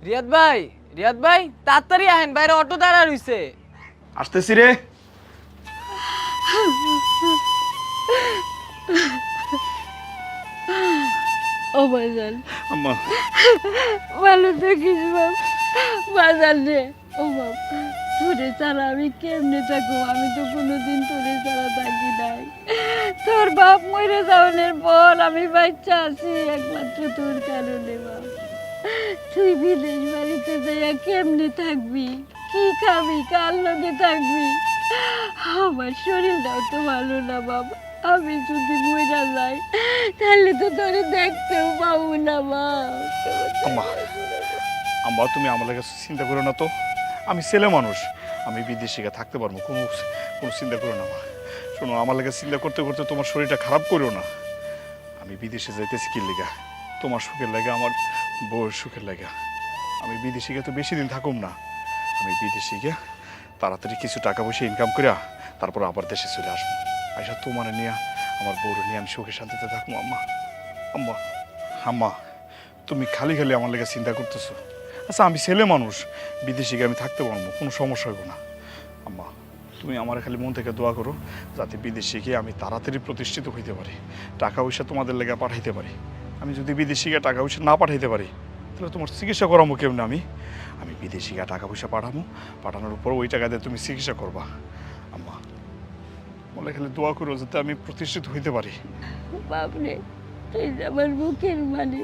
রিয়াদ ভাই তাড়াতাড়ি আহেন, বাইরে অটো দাঁড়া রইছে। আসতেছি রে। ও বাজান, আম্মা ভালো থাকিস বাপ। বাজান রে, ও বাপ, তোরে ছাড়া আমি কেমনে থাকবো? আমি তো কোনোদিন তোরে ছাড়া থাকি নাই। তোর বাপ মরে যাওয়ার পর আমি বাচ্চা আছি একমাত্র তোর কারণে বাপ। তুই বিদেশ বাড়িতে যাইয়া কেমনে থাকবি? কি খাবি? কার লগে থাকবি? আমার শরীরটাও তো ভালো না বাবা। আমি যদি মরে যাই তাহলে তো তোরে দেখতেও পাবো না বাপ। আম্মা আম্মা তুমি আমার লাগে চিন্তা করো না তো। আমি ছেলে মানুষ, আমি বিদেশে গিয়ে থাকতে পারবো, কোনো কোনো চিন্তা করো না মা। শোনো, আমার লাগে চিন্তা করতে করতে তোমার শরীরটা খারাপ করো না। আমি বিদেশে যাইতেছি কি লেগা? তোমার সুখের লাগে, আমার বউয়ের সুখের লাগা। আমি বিদেশে গিয়ে তো বেশি দিন থাকুম না। আমি বিদেশে গিয়ে তাড়াতাড়ি কিছু টাকা পয়সা ইনকাম করিয়া তারপর আবার দেশে চলে আসবো। আইসা তোমার নিয়ে, আমার বউর নিয়ে আমি সুখে শান্তিতে থাকবো। আম্মা আম্মা আম্মা তুমি খালি খালি আমার লেগে চিন্তা করতেছো। আচ্ছা, আমি ছেলে মানুষ, বিদেশে গিয়ে আমি থাকতে পারবো, কোনো সমস্যা হইব না। আম্মা তুমি আমার খালি মন থেকে দোয়া করো যাতে বিদেশে গিয়ে আমি তাড়াতাড়ি প্রতিষ্ঠিত হইতে পারি, টাকা পয়সা তোমাদের লেগে পাঠাইতে পারি। আমি যদি বিদেশে গিয়ে টাকা পয়সা না পাঠাইতে পারি তাহলে তোমার চিকিৎসা করাবো কেমন? আমি বিদেশে গিয়ে টাকা পয়সা পাঠানোর উপর ওই টাকা দিয়ে তুমি চিকিৎসা করবা। আম্মা বলে খালি দোয়া করো যাতে আমি প্রতিষ্ঠিত হইতে পারি। বাপরে, তুই যে আমার মুখের মানে,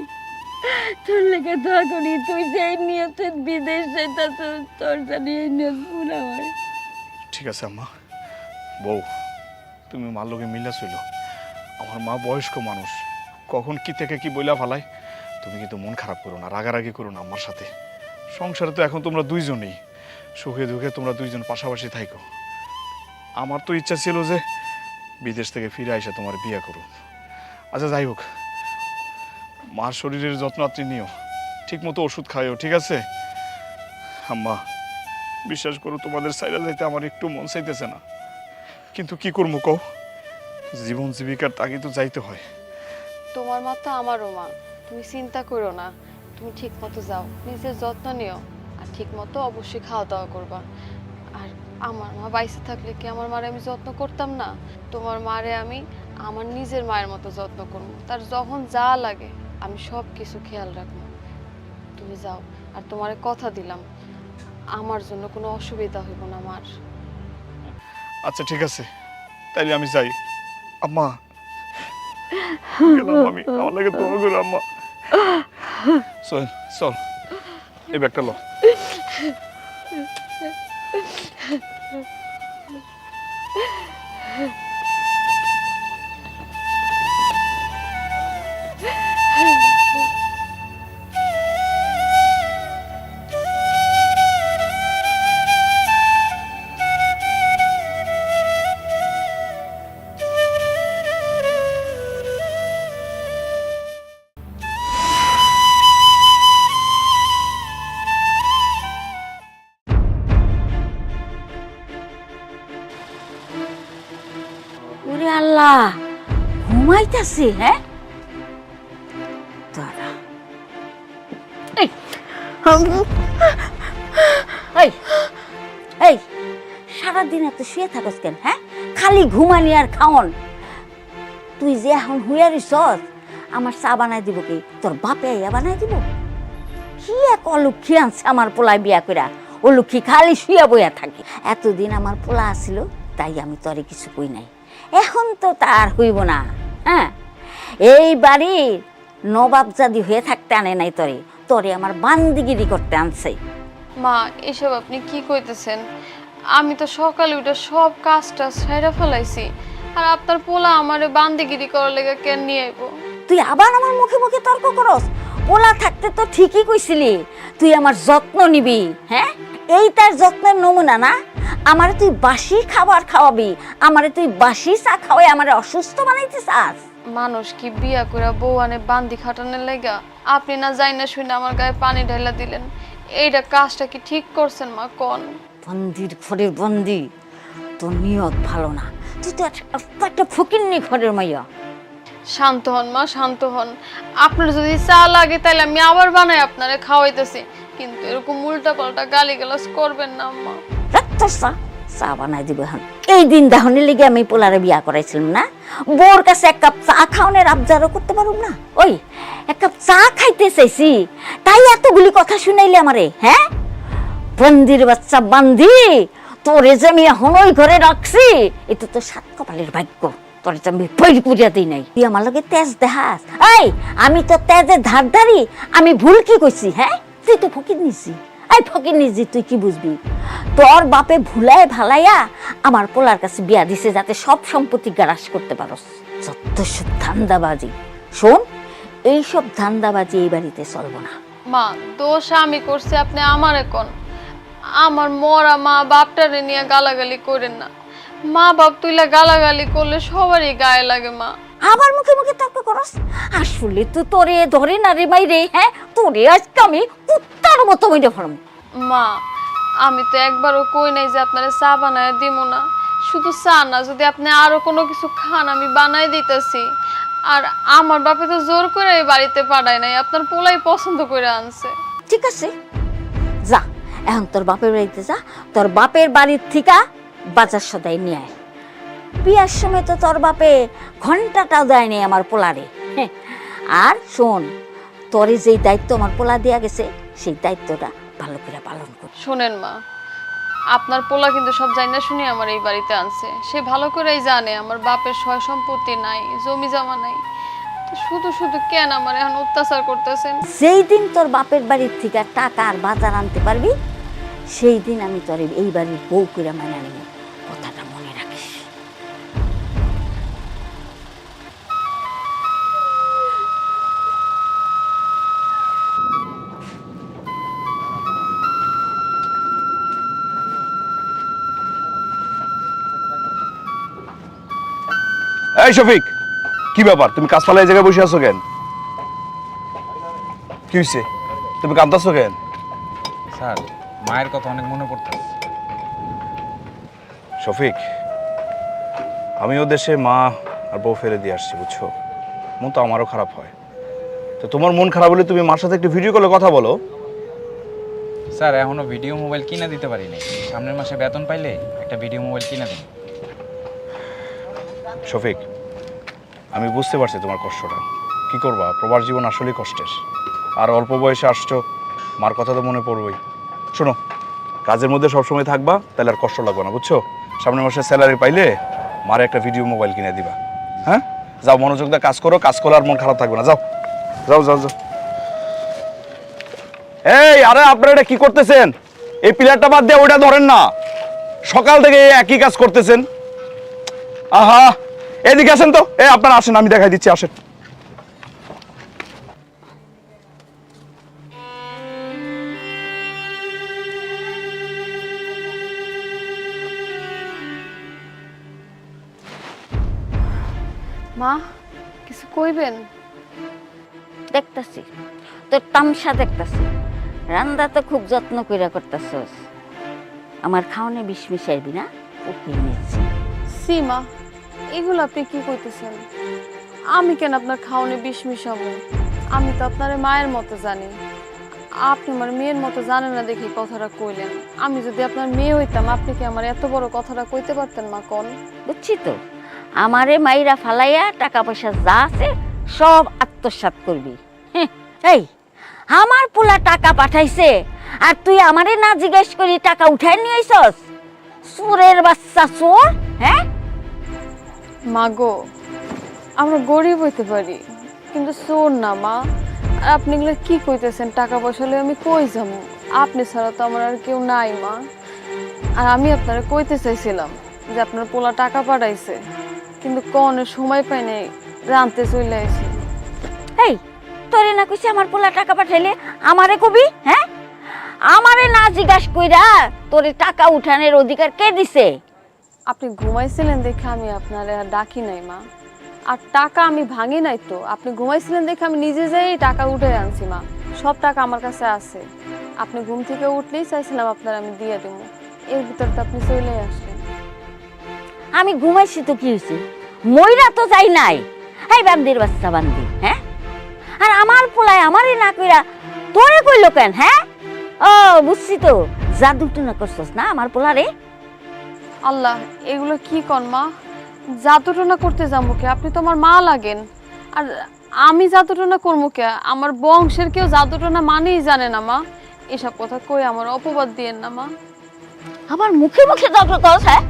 তোর লেগে দোয়া করি। তুই যে নিয়ত বিদেশ যেতেছ, তোর জানি এই নিয়ত পুরা হয়। ঠিক আছে আম্মা। বউ, তুমি মার লোকে মিলা ছিল। আমার মা বয়স্ক মানুষ, কখন কি থেকে কি বইলা ফেলায়। তুমি কিন্তু মন খারাপ করো না, রাগারাগি করো না আমার সাথে। সংসারে তো এখন তোমরা দুইজনই, সুখে দুঃখে তোমরা দুইজন পাশাপাশি থাইকো। আমার তো ইচ্ছা ছিল যে বিদেশ থেকে ফিরে আইসা তোমার বিয়ে করো। আচ্ছা যাই হোক, মার শরীরের যত্ন আপনি নিও, ঠিক মতো ওষুধ খাইও, ঠিক আছে? আম্মা বিশ্বাস করো, তোমাদের সাইডে যাইতে আমার একটু মন চাইতেছে না, কিন্তু কি করবো কও? জীবন জীবিকার তাগি তো যাইতে হয়। তোমার মা তো আমারও মা, তুমি চিন্তা করো না। তুমি ঠিক মতো যাও, নিজের যত্ন নিও, আর ঠিক মতো অবশ্যই খাওয়া দাওয়া করবা। আর আমার মা বাইসে থাকলে কি আমার মারে আমি যত্ন করতাম না? তোমার মারে আমি আমার নিজের মায়ের মতো যত্ন করবো। তার যখন যা লাগে আমি সব কিছু খেয়াল রাখবো। তুমি যাও, আর তোমারে কথা দিলাম আমার জন্য কোনো অসুবিধা হইব না মার। আচ্ছা ঠিক আছে, তাইলে আমি যাই। আম্মা গেলাম আমি, আমার লাগে দোয়া করো আম্মা। চল চল, এই ব্যাগটা লো। ওরে আল্লাহ, ঘুমাইতেছে? হ্যাঁ, দাঁড়া। এই এই এই, সারাদিন এত শুয়ে থাকস কেন? হ্যাঁ, খালি ঘুমানি আর খাওন। তুই যে এখন হুইয়া রইছস, আমার চা বানাই দিব কি? তোর বাপে ইয়া বানাই দিব? কি এক অলক্ষী আনছে আমার পোলায় বিয়া কইরা। ও লক্ষ্মী খালি শুয়া বইয়া থাকে। এতদিন আমার পোলা আসিল তাই আমি তরে কিছু কই নাই। এখন তো তার হইব না। হ্যাঁ, এই বাড়ির নবাবজাদি হয়ে থাকতে আনে নাই তরে, তরে আমার বান্দিগিরি করতে আনছে। মা, এসব আপনি কি কইতেছেন? আমি তো সকালে উঠে সব কাজটা সেরে ফেলাইছি, আর আপনার পোলা আমারে বান্দিগিরি করার লেগে কেন নিয়ে আইব? তুই আবার আমার মুখে মুখে তর্ক করস? পোলা থাকতে তো ঠিকই কইছিলি তুই আমার যত্ন নিবি। হ্যাঁ, এই তার যত্নের নমুনা না? আমারে তুই বাসি খাবার খাওয়াবি, আমারে তুই বাসি চা খাওয়াই আমারে অসুস্থ বানাইতে চাস? মানুষ কি বিয়া করে বউ আনে বান্দি খাটানোর লেগা? আপনি না যাই না শুনে আমার গায়ে পানি ঢাইলা দিলেন, এইটা কাজটা কি ঠিক করছেন মা? কোন বন্দির ঘরের বন্দি, তোর নিয়ত ভালো না। তুই তো একটা ফকিন্নি ঘরের মাইয়া। শান্ত হন মা, শান্ত হন। আপনার যদি চা লাগে তাহলে আমি আবার বানাই আপনারে খাওয়াইতেছি, কিন্তু এরকম উল্টা পাল্টা গালিগালাজ করবেন না আম্মা। চা চা বানাই দিব এখন। এই দিন দাহনের লেগে আমি পোলারে বিয়া করাইছিলাম না, বোর কাছে এক কাপ চা খাওয়ানোর আবদারও করতে পারুম না। ওই এক কাপ চা খাইতে চাইছি, তাই এতগুলি কথা শুনাইলে আমারে, হ্যাঁ? বন্দির বাচ্চা বান্দি, তোরে যে আমি এখন ওই ঘরে রাখছি, এটা তো সাত কপালের ভাগ্য। তোরে যে আমি পৈরি করিয়া দিই নাই, তুই আমার লগে তেজ দেখাস। এই আমি তো তেজের ধারধারি, আমি ভুল কি কইছি? হ্যাঁ, তুই তো ফকির নিছি। এই ফকির নিজি, তুই কি বুঝবি? তোর বাপে ভুলায় ভালাইয়া আমার পোলার কাছে বিয়া দিছে যাতে সব সম্পত্তি গ্রাস করতে পারস। যত সব ধান্দাবাজি। শোন, এইসব ধান্দাবাজি এই বাড়িতে চলবো না। মা, দোষ আমি করছি, আপনি আমারে কোন। আমার মরা মা বাপটারে নিয়ে গালাগালি করেন না। মা বাপ তুইলা গালাগালি করলে সবারই গায়ে লাগে মা। আবার মুখে মুখে তর্ক করস? আসলে তো তোরে ধরে না রে মাইরে, হ্যাঁ? তোরে আজকে আমি কুত্তার মতো মেরে ফেলব। মা, আমি তো একবারও কই নাই যে আপনারে চা বানায় দিব না। শুধু চা না, যদি আপনি আরো কোনো কিছু খান আমি বানাই দিতেছি। আর আমার বাপে তো জোর করে এই বাড়িতে পাঠায় নাই, আপনার পোলাই পছন্দ করে আনছে। ঠিক আছে, যা এখন তোর বাপের বাড়িতে যা। তোর বাপের বাড়ির থেকে বাজার সদাই নিয়ে আয়। বিয়ার সময় তো তোর বাপে ঘন্টাটাও দেয় নেই আমার পোলারে। হ্যাঁ, আর শোন, তোরে যেই দায়িত্ব আমার পোলা দেয়া গেছে সেই দায়িত্বটা ভালো করে পালন কর। শোনেন মা, আপনার পোলা কিন্তু সব জানা শুনে আমার এই বাড়িতে আনছে। সে ভালো করেই জানে আমার বাপের সয় সম্পত্তি নাই, জমি জমা নাই। তো শুধু শুধু কেন আমার এখন অত্যাচার করতেছেন? যেই দিন তোর বাপের বাড়ির থেকে টাকা আর বাজার আনতে পারবি, সেই দিন আমি তোর এই বাড়ির বউ করে মানা নেব। কথাটা মনে রাখিস। এই শফিক, কি ব্যাপার? তুমি কাজ ফালা এই জায়গায় বসে আছো কেন? কি হয়েছে? তুমি কাঁদতেছো কেন? স্যার, মায়ের কথা অনেক মনে পড়তেছে। শফিক, আমিও দেশে মা আর বউ ফেলে দিয়ে আসছি, বুঝছো? মন তো আমারও খারাপ হয়। তো তোমার মন খারাপ হলে তুমি মার সাথে একটু ভিডিও কলে কথা বলো। স্যার, এখনো ভিডিও মোবাইল কিনে দিতে পারি নাই। সামনের মাসে বেতন পাইলে একটা ভিডিও মোবাইল কিনে দিন। শফিক, আমি বুঝতে পারছি তোমার কষ্টটা। কি করবা, প্রবাস জীবন আসলেই কষ্টের। আর অল্প বয়সে আসছো, মার কথা তো মনে পড়বেই। শোনো, কাজের মধ্যে সবসময় থাকবা, তাহলে আর কষ্ট লাগবে না, বুঝছো? সামনের মাসে স্যালারি পাইলে মারে একটা ভিডিও মোবাইল কিনে দিবা। হ্যাঁ, যাও, মনোযোগ দিয়ে কাজ করো। কাজ করলে আর মন খারাপ থাকবে না। যাও যাও যাও যাও। এই, আরে আপনারা এটা কি করতেছেন? এই পিলারটা বাদ দিয়ে ওইটা ধরেন না। সকাল থেকে একই কাজ করতেছেন। আহা, এদিকে আসেন তো। আপনারা আসেন, আমি দেখাই দিচ্ছি, আসেন। মা, কিছু কইবেন? দেখতাছি তোর তামসা, দেখতাছি রান্না তো খুব যত্ন কইরা করতেছস। আমার খাওয়ানে বিষ মিশাইবি না, ওকে নিচ্ছি। সীমা, এগুলো আপনি কি কইতেছেন? আমি কেন আপনার খাওয়ানে বিষ মিশাবো? আমি তো আপনার মায়ের মতো জানি। আপনি আমার মেয়ের মতো জানেন না দেখি কথাটা কইলেন। আমি যদি আপনার মেয়ে হইতাম, আপনি কি আমার এত বড় কথাটা কইতে পারতেন মা? কোন বুঝছি তো, আমারে মাইরা ফালাইয়া টাকা পয়সা যা আছে সব আত্মসাৎ করবি। এই, আমার পোলা টাকা পাঠাইছে আর তুই আমারে না জিজ্ঞেস করি টাকা উঠাই নিয়ে আইছস? চোরের বাচ্চা চোর! হ্যাঁ মা গো, আমরা গরিব হইতে পারি কিন্তু চোর না মা। আর আপনি এগুলো কি কইতেছেন? টাকা পয়সা হলে আমি কই যাবো? আপনি ছাড়া তো আমার আর কেউ নাই মা। আর আমি আপনারা কইতে চাইছিলাম যে আপনার পোলা টাকা পাঠাইছে, কিন্তু কোনের সময় পাই নাই, জানতে চলে আইছি। এই, তোরে না কইছি আমার পোলা টাকা পাঠাইলে আমারে কবি? হ্যাঁ, আমারে না জিজ্ঞাস কইরা তোরে টাকা উঠানোর অধিকার কে দিছে? আপনি ঘুমাইছিলেন দেখে আমি আপনারে আর ডাকি নাই মা। আর টাকা আমি ভাঙি নাই তো, আপনি ঘুমাইছিলেন দেখে আমি নিজে যাই টাকা উঠে আনছি মা। সব টাকা আমার কাছে আছে। আপনি ঘুম থেকে উঠলেই চাইছিলাম আপনার আমি দিয়ে দেবো, এর ভিতর তো আপনি চলে আসলেন। আমি ঘুমাইছি তো কি হয়েছে? মইরা তো যাই নাই। এই বান্দির বাচ্চা বান্দি, হ্যাঁ? আর আমার পোলায় আমারে না কইরা তোরে কইলো কেন, হ্যাঁ? ও বুঝছি তো, জাদু টুনা করছস না আমার পোলারে। আল্লাহ, এগুলো কি কন মা? জাদুটনা করতে যাবো কে? আপনি তো আমার মা লাগেন। আর আমি জাদুটনা করবো কে? আমার বংশের কেউ জাদুটনা মানেই জানে না মা। এসব কথা কই আমার অপবাদ দিয়েন না মা। আমার মুখে মুখে তর্ক করছ, হ্যাঁ?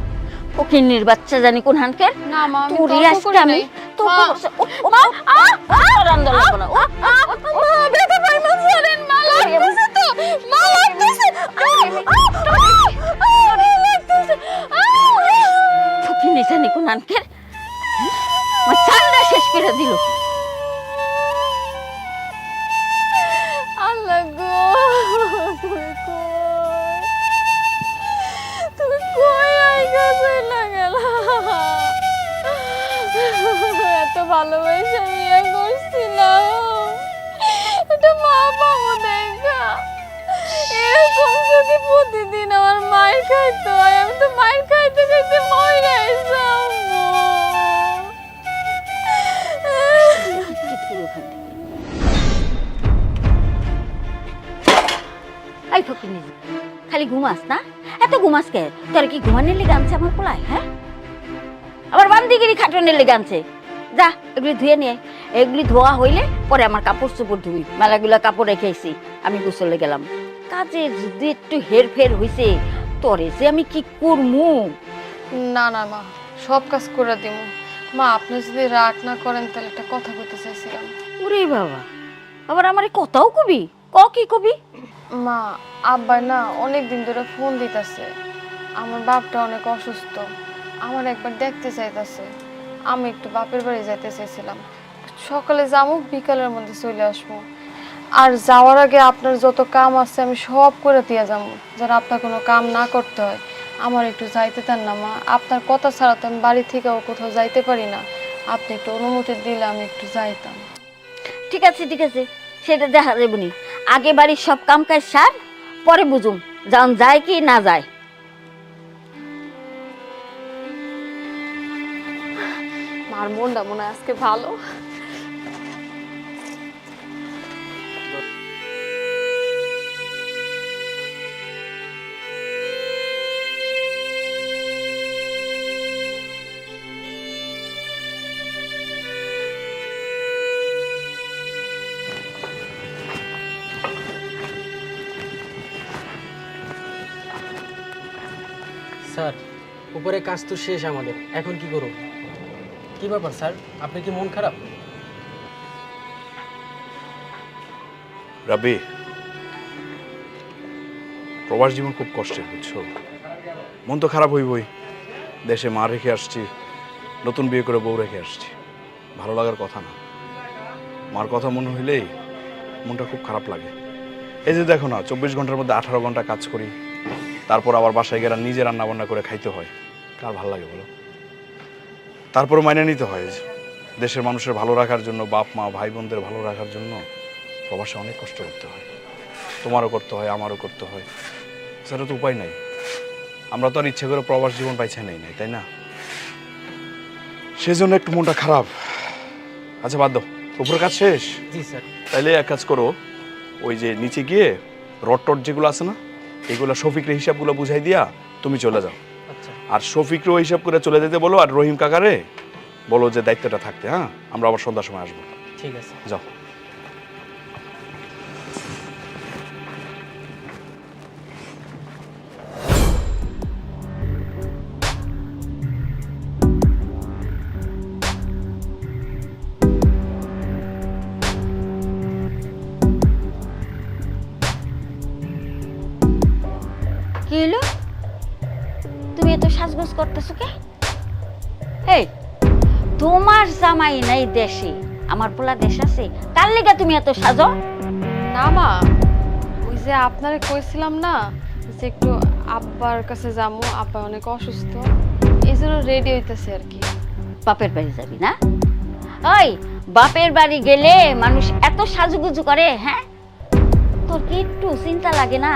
ফকিন্নির বাচ্চা জানি কোন হানকের। না মা, আমি তোরে তর্ক আজকে করি আমি নাই। তো মা, আনন্দ লাগবো না। ব্যথা পাই মা, ছাড়েন মা, লাগতেছে তো, মা লাগতেছে। ফকিন্নি জানি কোন হানকের আমার চান্দা শেষ করে দিল। আল্লাহ গো, তুমি কই? তুমি কই আইগা চইলা গেলা? এত ভালোবাসা বিয়ে করছিলাম, এটা মা পাবো দেখা। এরকম যদি প্রতিদিন আমার মায়ের খাইতে হয়, আমি তো মায়ের খাইতে খাইতে মরে যাবো। এই ফকিন্নি, খালি ঘুমাস না? এত ঘুমাস কে? তোর কি ঘুমানোর লেগে আনছে আমার পোলায়, হ্যাঁ? আবার বান্দিগিরি খাটনের লেগে আনছে। যা এগুলি ধুয়ে নিয়ে, এগুলি ধোয়া হইলে পরে আমার কাপড় চোপড় ধুই। মেলাগুলা কাপড় রেখেছি, আমি গোসলে গেলাম। কাজে যদি একটু হেরফের হইছে, তোরে যে আমি কি করমু? না না মা, সব কাজ করে দিব মা। আপনি যদি রাগ না করেন তাহলে একটা কথা বলতে চাইছিলাম। ওরে বাবা, আবার আমারে কথাও কবি? কি কবি? মা, আব্বা না অনেক দিন ধরে ফোন দিতেছে। আমার বাপটা অনেক অসুস্থ, আমার একবার দেখতে চাইতেছে। আমি একটু বাপের বাড়ি যেতে চাইছিলাম। সকালে যাবো, বিকালের মধ্যে চলে আসবো। আর যাওয়ার আগে আপনার যত কাম আছে আমি সব করে দিয়ে যাবো, যেন আপনার কোনো কাম না করতে হয়। আমার একটু যাইতে দেন না মা, আপনার কথা ছাড়া তো আমি বাড়ি থেকেও কোথাও যাইতে পারি না। আপনি একটু অনুমতি দিলে আমি একটু যাইতাম। ঠিক আছে ঠিক আছে, সেটা দেখা যাবনি। আগে বাড়ির সব কাম কাজ সার, পরে বুঝুম যান যায় কি না যায়। মার মনটা মনে হয় আজকে ভালো। স্যার, উপরে কাজ তো শেষ আমাদের, এখন কি করব? কি ব্যাপার স্যার, আপনি কি মন খারাপ? রাব্বি, প্রবাস জীবন খুব কষ্টের, বুঝছো? মন তো খারাপ হইবই। দেশে মা রেখে আসছি, নতুন বিয়ে করে বউ রেখে আসছি, ভালো লাগার কথা না। মার কথা মনে হইলেই মনটা খুব খারাপ লাগে। এই যে দেখো না, 24 ঘন্টার মধ্যে 18 ঘন্টা কাজ করি, তারপর আবার বাসায় গেলে নিজে রান্না বান্না করে খাইতে হয়। কার ভালো লাগে বলো? তারপর মাইনে নিতে হয় দেশের মানুষের ভালো রাখার জন্য, বাপ মা ভাই বোনদের ভালো রাখার জন্য প্রবাসে অনেক কষ্ট করতে হয়। তোমারও করতে হয়, আমারও করতে হয়, সেটা তো উপায় নাই। আমরা তো আর ইচ্ছে করে প্রবাস জীবন পাইছে নাই, তাই না? সেজন্য একটু মনটা খারাপ। আচ্ছা বাদ দাও, উপরে কাজ শেষ? জি স্যার। তাইলে এক কাজ করো, ওই যে নিচে গিয়ে রড টড যেগুলো আছে না, এগুলো শফিকরে হিসাবগুলো বুঝাই দিয়া তুমি চলে যাও। আচ্ছা। আর শফিকরেও হিসাব করে চলে যেতে বলো, আর রহিম কাকারে বলো যে দায়িত্বটা থাকতে। হ্যাঁ, আমরা আবার সন্ধ্যার সময় আসবো। ঠিক আছে। যাও। কি হলো? তুমি এত সাজগোজ করতেছো কে? এই, তোমার জামাই নাই দেশে, আমার পোলা দেশ আছে, কার লেগে তুমি এত সাজো? না মা, ওই যে আপনারে কইছিলাম না যে একটু আব্বার কাছে যাবো, আব্বা অনেক অসুস্থ, এই জন্য রেডি হইতেছে আর কি। বাপের বাড়ি যাবি না? ওই বাপের বাড়ি গেলে মানুষ এত সাজুগুজু করে, হ্যাঁ? তোর কি একটু চিন্তা লাগে না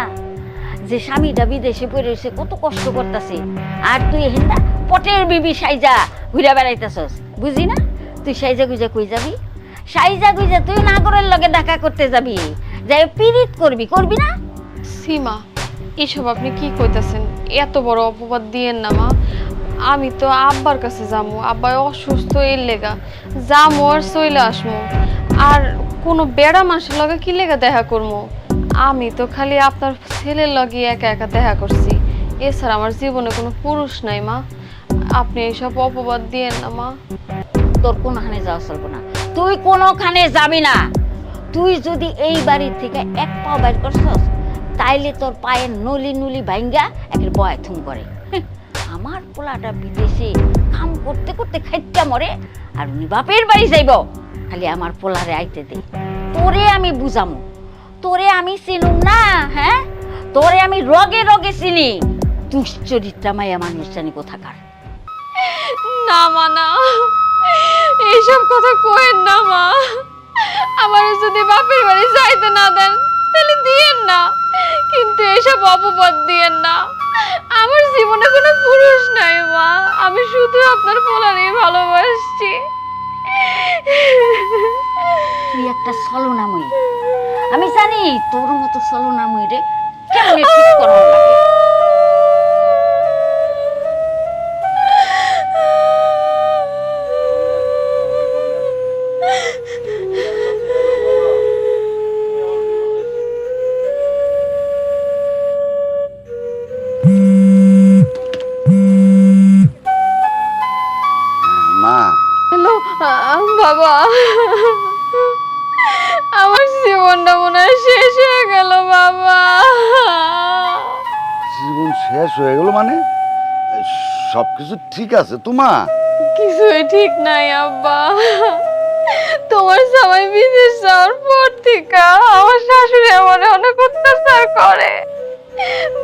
যে স্বামীটা বিদেশে পড়ে রয়েছে, কত কষ্ট করতেছে, আর তুই হিন্দা পটের বিবি সাইজা ঘুরে বেড়াইতেছস? বুঝি না তুই সাইজা গুইজা কই যাবি? সাইজা গুইজা তুই নাগরের লগে দেখা করতে যাবি, যাই পিরিত করবি, করবি না? সীমা, এসব আপনি কি কইতাছেন? এত বড় অপবাদ দিয়েন না মা। আমি তো আব্বার কাছে যামু, আব্বা অসুস্থ এর লেগা যামু আর চইলে আসমু। আর কোনো বেড়া মানুষের লগে কি লেগা দেখা করবো? আমি তো খালি আপনার ছেলের লগে একা একা দেখা করছি, এছাড়া আমার জীবনে কোনো পুরুষ নাই মা। আপনি এইসব অপবাদ দিয়েন না মা। তোর কোনখানে যাওয়া চলবো না, তুই কোনখানে যাবি না। তুই যদি এই বাড়ির থেকে এক পাও বাইর করছস, তাইলে তোর পায়ের নলি নুলি ভাঙ্গা একের বয় থুম করে। আমার পোলাটা বিদেশে কাম করতে করতে খাইটা মরে, আর উনি বাপের বাড়ি যাইব। খালি আমার পোলারে আইতে দে, তোরে আমি বুঝামু, তোরে আমি চিনুম না। হ্যাঁ, তোরে আমি রগে রগে চিনি। দুশ্চরিত্রা মায়া মানুষ জানি কোথাকার। না মা, না, এইসব কথা কইেন না মা। আমার যদি বাপের বাড়ি যাইতে না দেন তাহলে দিয়েন না, কিন্তু এইসব অপবাদ দিয়েন না। আমার জীবনে কোনো পুরুষ নাই মা, আমি শুধু আপনার পোলারই ভালোবাসছি। তুই একটা ছলনাময়ী, আমি জানি তোর মতো ছলনাময়ী রে কেমনে ঠিক করার লাগে। মা, হ্যালো বাবা, আমার জীবনটা মনে হয় শেষ হয়ে গেল বাবা। জীবন শেষ হয়ে গেল মানে? সবকিছু ঠিক আছে তো মা? কিছুই ঠিক নাই আব্বা। তোমার সবাই বিদেশ যাওয়ার পর থেকে আমার শাশুড়ি আমার অনেক অত্যাচার করে।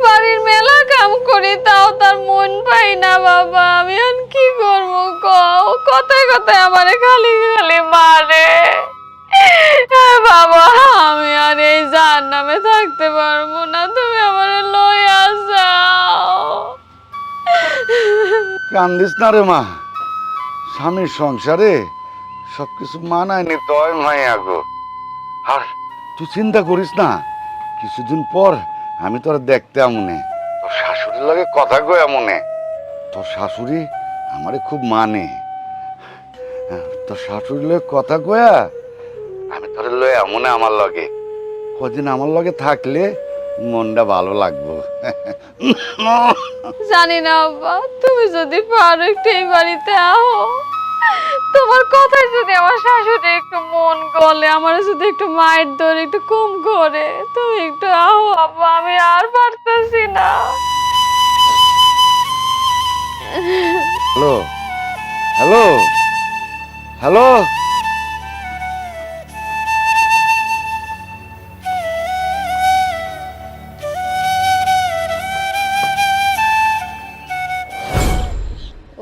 বাড়ির মেলা কাম করি, তাও তার মন পাই না বাবা। আমি আর কি করবো কও? কথায় কথায় আমারে খালি খালি মারে। বাবা, আমি আর এই জাহান্নামে থাকতে পারবো না, তুমি আমারে লইয়া যাও। কান্দিস না রে মা, স্বামীর সংসারে সবকিছু মানায় নিতে হয় মাইয়া গো। আর তুই চিন্তা করিস না, কিছুদিন পর আমি তোর দেখতে আমনে, তোর শাশুড়ির লাগে কথা কই আমনে। তোর শাশুড়ি আমারে খুব মানে, তোর শাশুড়ির লগে কথা কয়া আমি তোর লয়ে আমনে আমার লগে। কদিন আমার লগে থাকলে মনটা ভালো লাগবো। জানি না আব্বা, তুমি যদি পারো একটু এই বাড়িতে আও। তোমার কথায় যদি আমার শাশুড়ি একটু মন গলে, আমার যদি একটু মায়ের ধরে একটু কম করে, তুমি একটু আও আব্বা, আমি আর পারতেছি না। Hello, hello, hello.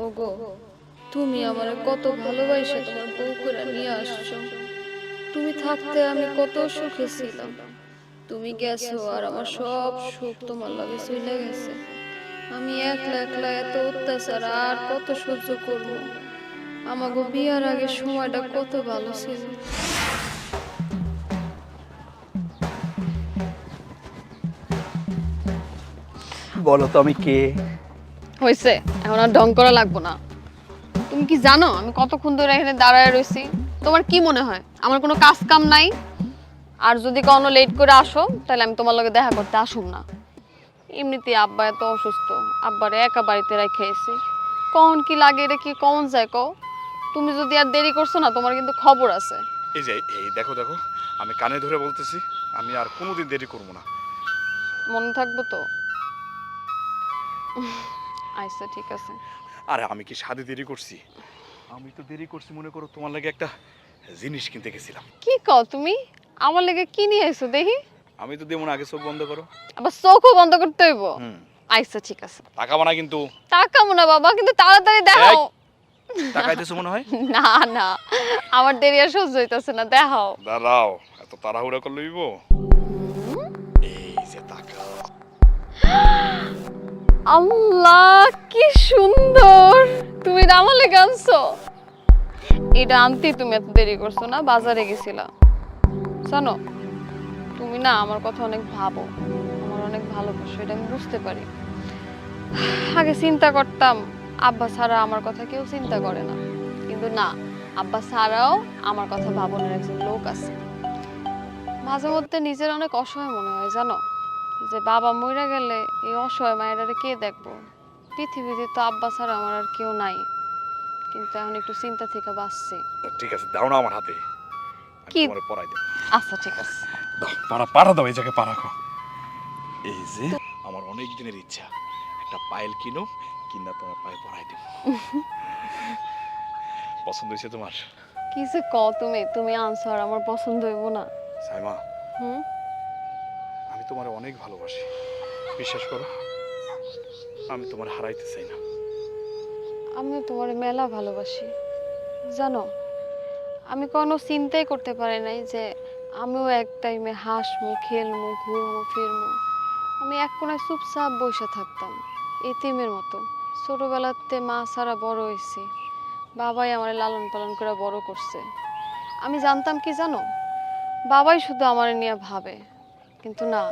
ওগো, তুমি আমার কত ভালোবাসা তোমার বউ করে নিয়ে আসছো। তুমি থাকতে আমি কত সুখে ছিলাম, তুমি গেছো আর আমার সব সুখ তোমার লাগে চলে গেছে। আমি একলা একলা এত অত্যাচার আর কত সহ্য করব? আমাগো বিয়ার আগে সময়টা কত ভালো ছিল। বলো তো আমি কে? হয়েছে, এখন আর ঢং করা লাগবো না। তুমি কি জানো আমি কতক্ষণ ধরে এখানে দাঁড়ায় রয়েছি? তোমার কি মনে হয় আমার কোনো কাজ কাম নাই? আর যদি কোনো লেট করে আসো তাহলে আমি তোমার লগে দেখা করতে আসুম না। এমনিতে আব্বা এত অসুস্থ, আব্বারে একা বাড়িতে রেখে এসেছি। কখন কি লাগে এটা কি কখন যায় কও? তুমি যদি আর দেরি করছো না, তোমার কিন্তু খবর আছে। এই যে এই দেখো দেখো, আমি কানে ধরে বলতেছি, আমি আর কোনোদিন দেরি করবো না। মনে থাকবো তো? আচ্ছা ঠিক আছে। আরে আমি কি সাধে দেরি করছি? আমি তো দেরি করছি মনে করো তোমার লাগে একটা জিনিস কিনতে গেছিলাম। কি কও তুমি? আমার লেগে কি নিয়ে এসো দেখি? আমি তো দেবো না, আগে চোখ বন্ধ করো। আবার চোখও বন্ধ করতে হইব? আচ্ছা ঠিক আছে। তাকাবো না কিন্তু। তাকাবো না বাবা, কিন্তু তাড়াতাড়ি দেখাও। তাকাইতেছো মনে হয়? না না, আমার দেরি আর সহ্য হইতাছে না, দেখাও। দাঁড়াও, এত তাড়াহুড়া করলে হইব? এই যে তাকাও। আল্লাহ কি সুন্দর! তুমি আমার লেগে আনছো? এটা আনতেই তুমি এত দেরি করছো না, বাজারে গেছিলা। জানো তুমি না আমার কথা অনেক ভাবো, আমার অনেক ভালোবাসো, এটা আমি বুঝতে পারি। আগে চিন্তা করতাম আব্বা ছাড়া আমার কথা কেউ চিন্তা করে না, কিন্তু না, আব্বা ছাড়াও আমার কথা ভাবনের একজন লোক আছে। মাঝে মধ্যে নিজের অনেক অসহায় মনে হয় জানো, যে বাবা মইরা গেলে এই অসহায় মায়েরারে কে দেখবো। পৃথিবীতে তো আব্বা ছাড়া আমার আর কেউ নাই, কিন্তু এখন একটু চিন্তা থেকে বাঁচছি। ঠিক আছে, দাও না আমার হাতে, আমি কি? তোমারে পড়াই দেব। আচ্ছা ঠিক আছে। দাও, পাড়া দাও, এই জায়গায় পাড়া রাখো। এই যে আমার অনেক দিনের ইচ্ছা, একটা পায়েল কিনো, কিনা তোমার পায়ে পড়াই দেব। পছন্দ হয়েছে তোমার? কি যে কও তুমি, তুমি আনছো আর আমার পছন্দ হইব না? সাইমা, হুম, আমি তোমার অনেক ভালোবাসি, বিশ্বাস করো, আমি তোমার হারাইতে চাই না। আমিও তোমার মেলা ভালোবাসি জানো। আমি কোনো চিন্তাই করতে পারি নাই যে আমিও এক টাইমে হাসমু, খেলমু, ঘুরমু, ফিরমু। আমি এক কোনায় চুপচাপ বসে থাকতাম এতিমের মতো। ছোটবেলাতে মা ছাড়া বড় হয়েছি, বাবাই আমার লালন পালন করে বড় করছে। আমি জানতাম কি জানো, বাবাই শুধু আমার নিয়ে ভাবে, কিন্তু না,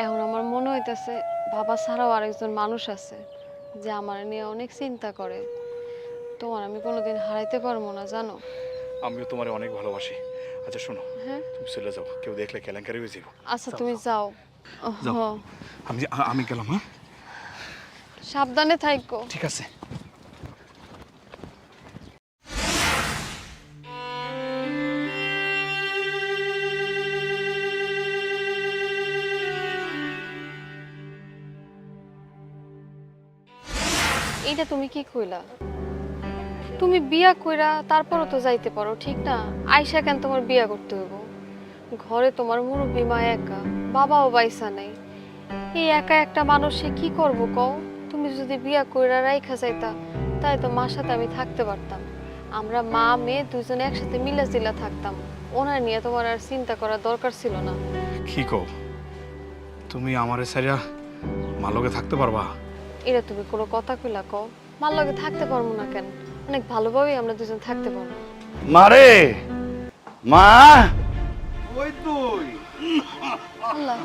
এখন আমার মনে হইতেছে বাবা ছাড়াও আরেকজন মানুষ আছে যে আমার নিয়ে অনেক চিন্তা করে। তোমার আমি কোনোদিন হারাইতে পারবো না জানো। আমিও তোমার অনেক ভালোবাসি। আচ্ছা শোনো, হ্যাঁ তুমি চলে যাও, কেউ দেখলে কেলেঙ্কারি হয়ে যাবো। আচ্ছা তুমি যাও। যাও। হ্যাঁ, আমি গেলাম। হ্যাঁ সাবধানে থাইকো। ঠিক আছে। এইটা তুমি কি কইলা? তুমি বিয়া কইরা তারপরও তো যাইতে পারো, ঠিক না? আইসা কেন তোমার বিয়া করতে হইব? ঘরে তোমার মুরব্বী মা একা, বাবাও বাইসা নাই। এই একা একটা মানুষে কি করব কও? তুমি যদি বিয়া কইরা রাইখা যাইতা, তাই তো মার সাথে আমি থাকতে পারতাম। আমরা মা মেয়ে দুজনে একসাথে মিলা জিলা থাকতাম। ওনার নিয়ে তোমার আর চিন্তা করার দরকার ছিল না। কি কও, তুমি আমারে ছাড়া মালকে থাকতে পারবা? এটা তুমি কোনো কথা কইলা কও? মার লগে থাকতে পারবো না কেন? অনেক ভালোভাবেই আমরা দুজন থাকতে পারবো। মারে, মা, ওই তুই আল্লাহ,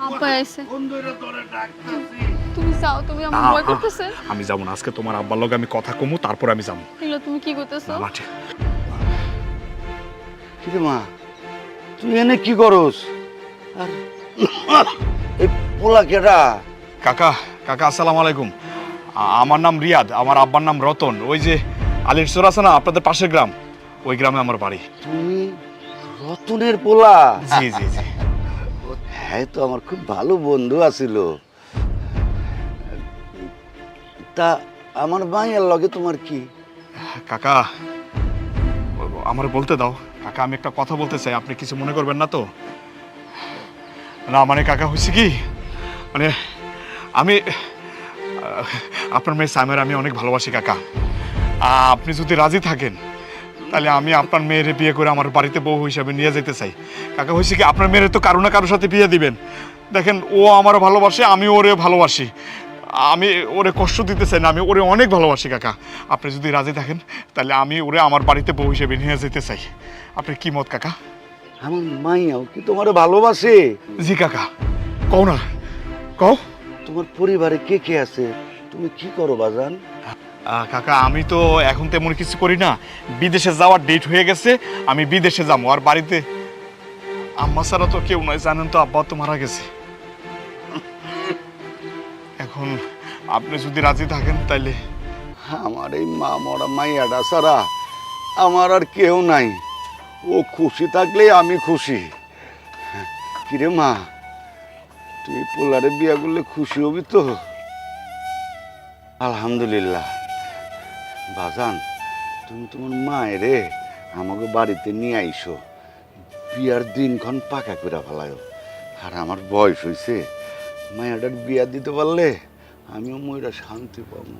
আব্বা আইছে। কোন দইরা তোরে ডাকতাছি? তুমি যাও, তুমি আমার ভয় করতেছে। আমি যাবো না, আজকে তোমার আব্বার লগে আমি কথা কমু, তারপর আমি যাবো। এগুলো তুমি কি করতেছো? কি রে মা, তুই এনে কি করস? আর এই পোলা কেডা? কাকা, আসসালামু আলাইকুম। আমার নাম রিয়াদ, আমার আব্বার নাম রতন। ওই যে আলির চর আছে না আপনাদের পাশের গ্রাম, ওই গ্রামে আমার বাড়ি। তুমি রতনের পোলা? জি জি জি। হ্যাঁ, তো আমার খুব ভালো বন্ধু আছিল। তা আমার মায়ের লগে তোমার কি? কাকা, আমার বলতে দাও। কাকা, আমি একটা কথা বলতে চাই, আপনি কিছু মনে করবেন না তো? না মানে কাকা, হয়েছে কি, মানে আমি আপনার মেয়ে সাইমার আমি অনেক ভালোবাসি কাকা। আপনি যদি রাজি থাকেন তাহলে আমি আপনার মেয়েরে বিয়ে করে আমার বাড়িতে বউ হিসাবে নিয়ে যেতে চাই। কাকা, হয়েছে কি, আপনার মেয়ের তো কারো না কারোর সাথে বিয়ে দিবেন। দেখেন, ও আমার ভালোবাসে, আমি ওরে ভালোবাসি। আমি ওরে কষ্ট দিতে চাই না, আমি ওরে অনেক ভালোবাসি কাকা। আপনি যদি রাজি থাকেন তাহলে আমি ওরে আমার বাড়িতে বউ হিসেবে নিয়ে যেতে চাই। আপনি কি মত কাকা? আমার মাইয়াও কি তোমার ভালোবাসে? জি কাকা, কও না, কও। তোমার পরিবারে কে কে আছে? তুমি কি করো বাজান? কাকা, আমি তো এখন তেমন কিছু করি না, বিদেশে যাওয়ার ডেট হয়ে গেছে, আমি বিদেশে যাবো। আর বাড়িতে আম্মা ছাড়া তো কেউ নয়, জানেন তো, আব্বা তো মারা গেছে। এখন আপনি যদি রাজি থাকেন তাইলে। আমার এই মা মরা মাইয়াটা ছাড়া আমার আর কেউ নাই। ও খুশি থাকলে আমি খুশি। কিরে মা, তুই পোলারে বিয়া করলে খুশি হবি তো? আলহামদুলিল্লাহ। বাজান, তুমি তোমার মায়েরে আমাকে বাড়িতে নিয়ে আইসো, বিয়ার দিনক্ষণ পাকা করে ফেলায়। আর আমার বয়স হয়েছে, মায়াটার বিয়া দিতে পারলে আমিও ময়রা শান্তি পাবো।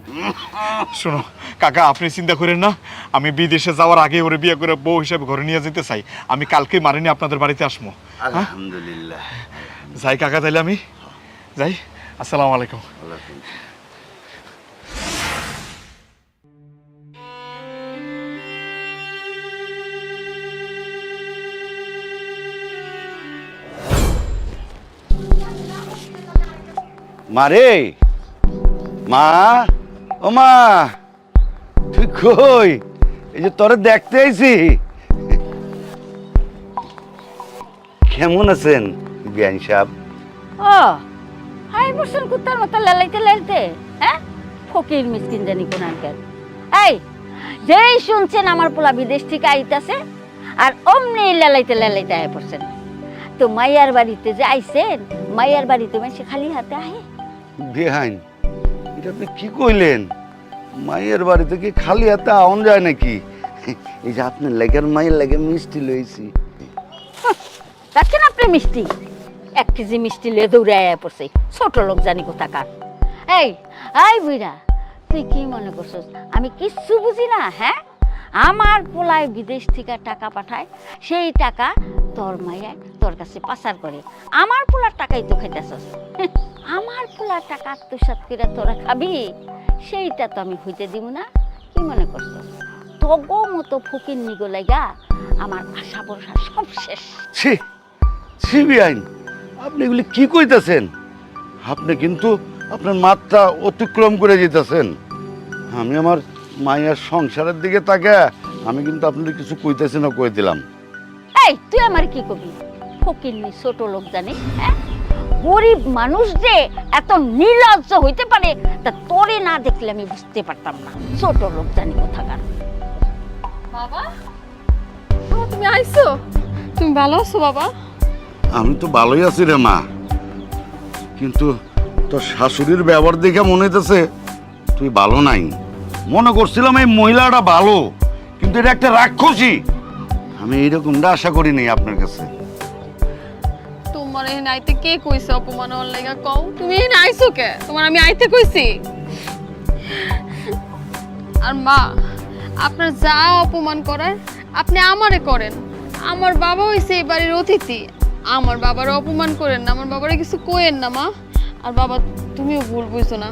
শোনো কাকা, আপনি চিন্তা করেন না, আমি বিদেশে যাওয়ার আগে ওরে বিয়ে করে বউ হিসেবে ঘরে নিয়ে যেতে চাই। আমি কালকে মারিনি আপনাদের বাড়িতে আসবো। আলহামদুলিল্লাহ। যাই কাকা, তাইলে আমি যাই। আসসালামু আলাইকুম। মারে, মা, ও মা, তুই কই? এই যে তোরে দেখতে আইছি। কেমন আছেন বিয়ান সাহেব? ও হাই বসেন কুত্তার মতো লালাইতে লাইতে, হ্যাঁ ফকির মিসকিন জানি কোন আঙ্কেল। এই যেই শুনছেন আমার পোলা বিদেশ থেকে আইতাছে আর অমনি লালাইতে লালাইতে আয় পড়ছেন। তো মাইয়ার বাড়িতে যে আইছেন, মাইয়ার বাড়িতে সে খালি হাতে আহে? বেহাইন, এটা আপনি কি কইলেন? মায়ের বাড়ি থেকে খালি হাতে আউন যায় নাকি? এই যে আপনার লেগের মায়ের লেগে মিষ্টি লইছি। দেখছেন আপনি মিষ্টি, 1 কেজি মিষ্টি লয়ে দৌড়ে আয়া পড়ছে, ছোট লোক জানি কোথাকার। এই আই বুইরা, তুই কি মনে করছিস আমি কিচ্ছু বুঝি না? হ্যাঁ, আমার পোলায় বিদেশ থেকে টাকা পাঠায়, সেই টাকা তোর মাইয়ায় তোর কাছে পাচার করে। আমার পোলার টাকাই তো খাইতেছস। আমার পোলার টাকা আত্মসাৎ করে তোরা খাবি, সেইটা তো আমি হইতে দিব না। কি মনে করছস তগো মতো ফকির নিগো লাগা আমার আশা ভরসা সব শেষ। ছি ছি বিয়াইন, আপনি এগুলি কি কইতেছেন? আপনি কিন্তু আপনার মাত্রা অতিক্রম করে যেতেছেন। আমি আমার মায়ের সংসারের দিকে তাকে আমি কিন্তু আপনাদের কিছু কইতেছি না, কই দিলাম। এই তুই আমার কি কবি? ফকির নি ছোট লোক জানিস? হ্যাঁ, গরিব মানুষ যে এত নির্লজ্জ হইতে পারে তা তোরে না দেখলে আমি বুঝতে পারতাম না। ছোট লোক জানি কোথাকার। বাবা, তুমি আইছো? তুমি ভালো আছো বাবা? আমি তো ভালোই আছি রে মা, কিন্তু তোর শাশুড়ির ব্যবহার দেখে মনে হইতেছে তুই ভালো নাই। মনে করছিলাম এই মহিলাটা ভালো, কিন্তু এটা একটা রাক্ষসী। আমি এইরকমটা আশা করিনি আপনার কাছে। তোমার এখানে আইতে কে কইছে অপমান হওয়ার লাগা? কও তুমি এখানে আইছো কে? তোমার আমি আইতে কইছি? আর মা, আপনার যা অপমান করার আপনি আমারে করেন। আমার বাবা হইছে এই বাড়ির অতিথি, আমার বাবার অপমান করেন না, আমার বাবারে কিছু কইেন না মা। আর বাবা তুমিও ভুল বুঝছো না,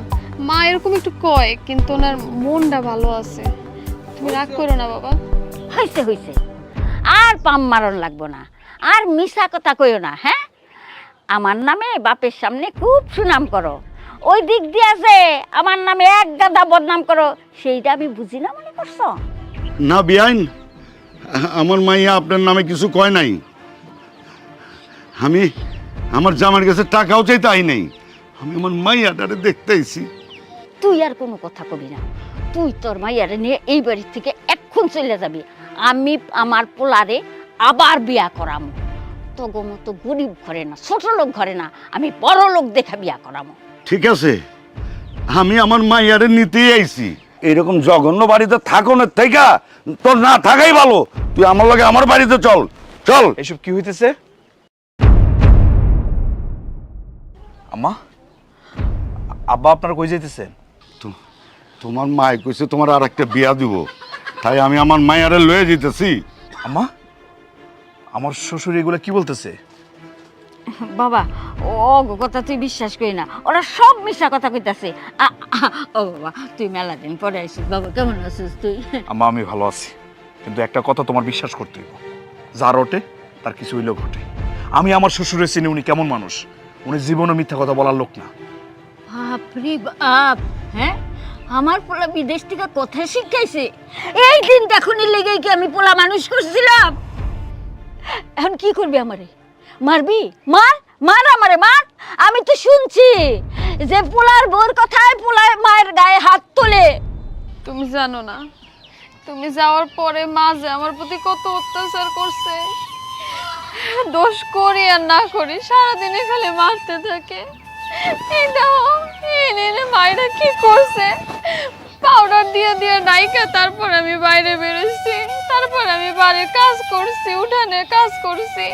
মা এরকম একটু কয় কিন্তু ওনার মনটা ভালো আছে। তুমি রাগ করো না বাবা। হইছে হইছে, আর পাম মারণ লাগবো না, আর মিছা কথা কইও না। হ্যাঁ, আমার নামে বাপের সামনে খুব সুনাম করো, ওই দিক দিয়ে যে আমার নামে এক গাদা বদনাম করো, সেইটা আমি বুঝি না মনে করছো? না বিয়াইন, আমার মাইয়া আপনার নামে কিছু কয় নাই। আমি আমার জামার কাছে টাকাও চাইতে আই নাই, আমি আমার মাইয়াটারে দেখতে আইছি। তুই আর কোনো কথা কবি না, তুই তোর মাইয়ারে নিয়ে এই বাড়ি থেকে এক্ষুন চলে যাবি। আমি আমার পোলারে আবার বিয়া করামো। তগো মতো গরিব ঘরে না, ছোট লোক ঘরে না, আমি বড় লোক দেখা বিয়া করামো। ঠিক আছে, আমি আমার মাইয়ারে নিতেই আইছি। এরকম জঘন্য বাড়িতে থাকো না, থেকে তোর না থাকাই ভালো। তুই আমার লগে আমার বাড়িতে চল চল। এসব কি হইতেছে? আম্মা, আব্বা আপনার কই যাইতেছেন? তোমার মাই কইছে তোমার আর একটা বিয়া দিব, তাই আমি আমার মাইয়ারে লয়ে যেতেছি। আম্মা, আমার শ্বশুর এগুলো কি বলতেছে? বাবা ও কথা তুই বিশ্বাস করি না, ওরা সব মিশা কথা কইতাছে। ও বাবা তুই মেলা দিন পরে আইছিস, বাবা কেমন আছিস তুই? আম্মা আমি ভালো আছি, কিন্তু একটা কথা তোমার বিশ্বাস করতে হইব, যার ওঠে তার কিছু হইলেও ঘটে। আমি আমার শ্বশুরের চিনি, উনি কেমন মানুষ। উনি জীবনে মিথ্যা কথা বলার লোক না। বাপরে বাপ, হ্যাঁ আমার পোলা বিদেশ থেকে কথা শিখাইছে। এই দিন এখনই লেগে কি আমি পোলা মানুষ করছিলাম? এখন কি করবি আমারে? মারবি? মার মার আমারে মার। আমি তো শুনছি যে পোলার বোর কথায় পোলার মায়ের গায়ে হাত তোলে। তুমি জানো না, তুমি যাওয়ার পরে মা যে আমার প্রতি কত অত্যাচার করছে। দোষ করি আর না করি সারাদিনে খালি মারতে থাকে। এই দাও, এনে মায়েরা কি করছে, পাউডার দিয়ে দিয়ে নাইকা তারপর আমি বাইরে বেরোচ্ছি, তারপর আমি বাড়ির কাজ করছি, উঠানে কাজ করছি।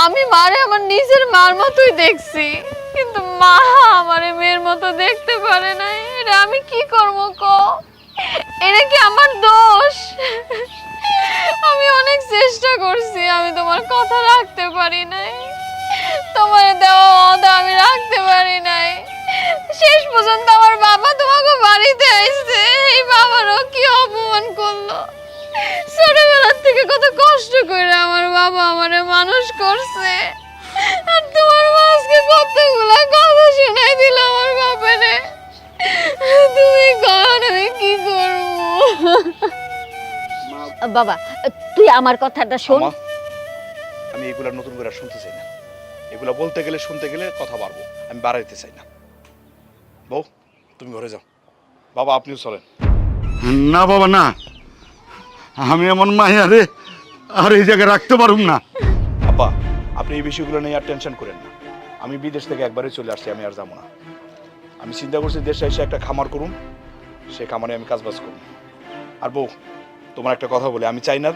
আমি মারে আমার নিজের মার মতোই দেখছি, কিন্তু মা আমারে মেয়ের মতো দেখতে পারে না। এটা আমি কি করবো কও? এটা কি আমার দোষ? আমি অনেক চেষ্টা করছি, আমি তোমার কথা রাখতে পারি নাই, তোমার দেওয়া ওয়াদা আমি রাখতে পারি নাই। শেষ পর্যন্ত আমার বাবা তোমাকে বাড়িতে আসছে, এই বাবারও কি অপমান করলো। ছোটবেলার থেকে কত কষ্ট করে আমার বাবা আমারে মানুষ করছে, আর তোমার মা আজকে কতগুলা কথা শোনাই বাবা তুই আমার কথাটা শোন। আমা, আমি এগুলা নতুন করে আর শুনতে চাই না। এগুলা বলতে গেলে শুনতে গেলে কথা বাড়বো, আমি বাড়াইতে চাই না। বউ তুমি ঘরে যাও, বাবা আপনিও চলেন। না বাবা না, আমি এমন মাইয়ারে আর এই জায়গায় রাখতে পারুম না। আব্বা আপনি এই বিষয়গুলো নিয়ে আর টেনশন করেন না। আমি বিদেশ থেকে একবারই চলে আসছি, আমি আর যাবো না। আমি চিন্তা করছি দেশে এসে একটা খামার করুন, সে খামারে আমি কাজবাজ করুন। আর বউ তোমার একটা কথা বলি, আমি চাই না